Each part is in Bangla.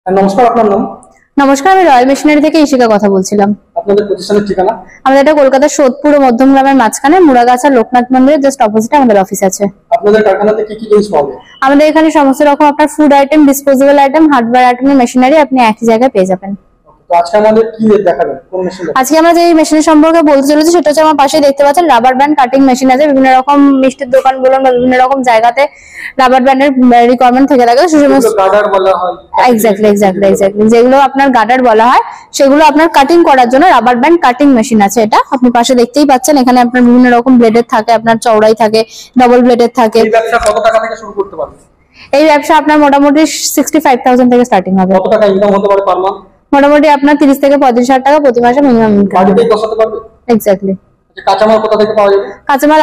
নমস্কার, আপনার নাম? নমস্কার, আমি রয়্যাল মেশিনারি থেকে ইশিকা কথা বলছিলাম। আপনাদের প্রতিষ্ঠানের ঠিকানা? আমাদের এটা কলকাতার সোদপুর ও মধ্যমগ্রামের মাঝখানে মুড়াগাছা লোকনাথ মন্দিরের জাস্ট অপোজিটে আমাদের অফিস আছে। আপনাদের কারখানাতে কি কি জিনিস পাওয়া যায়? আমাদের এখানে সমস্ত রকম আপনার food item, disposable item, hardware আইটেমের মেশিনারি আপনি একই জায়গায় পেয়ে যাবেন। তো আজকে আমাদের কি দেখাবেন, কোন মেশিন? আজকে আমরা যে মেশিনের সম্পর্কে বলতে চলেছি সেটা হচ্ছে আমার পাশে দেখতে পাচ্ছেন রাবার ব্যান্ড কাটিং মেশিন আছে। বিভিন্ন রকম মিষ্টির দোকান বলুন বা বিভিন্ন রকম জায়গাতে রাবার ব্যান্ডের রিকোয়ারমেন্ট থেকে থাকে। গার্ডার বলা হয়। এক্স্যাক্টলি যেগুলো আপনার গার্ডার বলা হয় সেগুলো আপনার কাটিং করার জন্য রাবার ব্যান্ড কাটিং মেশিন আছে। এটা আপনি পাশে দেখতেই পাচ্ছেন। এখানে আপনার বিভিন্ন রকম ব্লেডের থাকে, আপনার চওড়াই থাকে, ডবল ব্লেডের থাকে। এই ব্যবসা কত টাকা থেকে শুরু করতে পারবে? এই ব্যবসা আপনার মোটামুটি 65,000 থেকে স্টার্টিং হবে। কত টাকা ইনকাম হতে পারে পার মান্থ? মোটামুটি আপনার 30 থেকে 35,000 টাকা প্রতি মাসে মিনিমাম ইনকাম। বাড়িতেই বসাতে পারবে? এক্স্যাক্টলি। কাঁচামাল কোথা থেকে পাওয়া যাবে? কাঁচামাল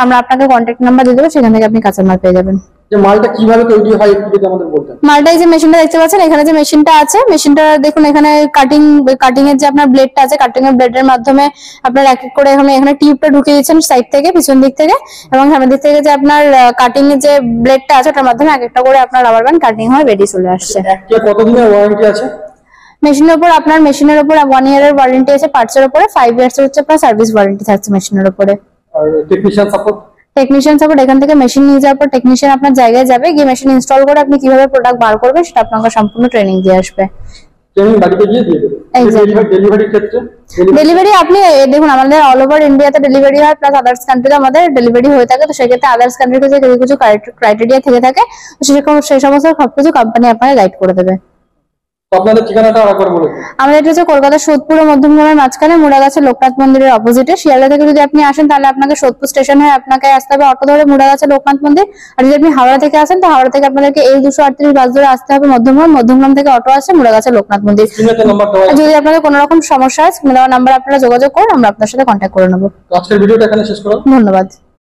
আমরা আপনাকে কন্ট্যাক্ট নাম্বার দিয়ে দেবো, সেখান থেকে আপনি কাঁচামাল পেয়ে যাবেন। যে মালটা কিভাবে তৈরি হয় একটু যদি আমাদের বলতেন। মালটা এই যে মেশিনটা দেখতে পাচ্ছেন, এখানে যে মেশিনটা আছে, মেশিনটা দেখুন এখানে কাটিং এর যে আপনার ব্লেডটা আছে, কাটিং এর ব্লেডের মাধ্যমে আপনার এক এক করে এখানে টিউবটা ঢুকিয়ে দিচ্ছেন সাইড থেকে, পিছন দিক থেকে, এবং সামনের দিক থেকে যে আপনার কাটিং এর যে ব্লেডটা আছে ওটার মাধ্যমে এক একটা করে আপনার রাবার ব্যান্ড কাটিং হয় বেরিয়ে চলে আসছে। একটা কতদিনের ওয়ারেন্টি আছে মেশিনের উপর? আপনার মেশিনের উপর 1 ইয়ারের ওয়ারেন্টি আছে পার্টস এর উপরে, 5 ইয়ার্স এর হচ্ছে আপনার সার্ভিস ওয়ারেন্টি থাকছে মেশিনের উপরে। আর টেকনিশিয়ান সাপোর্ট এখান থেকে মেশিন নিয়ে যাওয়ার পর টেকনিশিয়ান আপনার জায়গায় যাবে, গিয়ে মেশিন ইনস্টল করে আপনি কিভাবে প্রোডাক্ট বার করবেন সেটা আপনাকে সম্পূর্ণ ট্রেনিং দিয়ে আসবে। ট্রেনিং বাড়িতে গিয়ে দিয়ে দেবে। ডেলিভারি ক্ষেত্রে ডেলিভারি আপনি দেখুন আমাদের অল ওভার ইন্ডিয়াতে ডেলিভারি হয়, প্লাস আদার্স কান্ট্রিতে আমাদের ডেলিভারি হয়ে থাকে। তো সেক্ষেত্রে আদার্স কান্ট্রিতে যে কিছু ক্রাইটেরিয়া থেকে থাকে সেই সমস্ত সবকিছু কোম্পানি আপনাকে গাইড করে দেবে। আপনাদের ঠিকানাটা আরেকবার বলে দিন। আমাদের এটা হচ্ছে কলকাতার সোদপুর ও মধ্যমগ্রামের মাঝখানে মুড়াগাছা লোকনাথ মন্দিরের অপোজিটে। শিয়ালদা থেকে যদি আপনি আসেন তাহলে আপনাকে সোদপুর স্টেশন হয়ে আপনাকে আসতে হবে অটো ধরে মুড়াগাছা লোকনাথ মন্দির। আর যদি আপনি হাওড়া থেকে আসেন তো হাওড়া থেকে আপনাদেরকে এই 238 বাস ধরে আসতে হবে মধ্যমগ্রাম থেকে অটো আছে মুড়াগাছা লোকনাথ মন্দির। যদি আপনাদের কোনো রকম সমস্যা হয় স্ক্রিনে দেওয়া নাম্বার আপনারা যোগাযোগ করুন, আমরা আপনার সাথে কন্ট্যাক্ট করে নেবো। আজকের ভিডিওটা এখানে শেষ করলাম। ধন্যবাদ।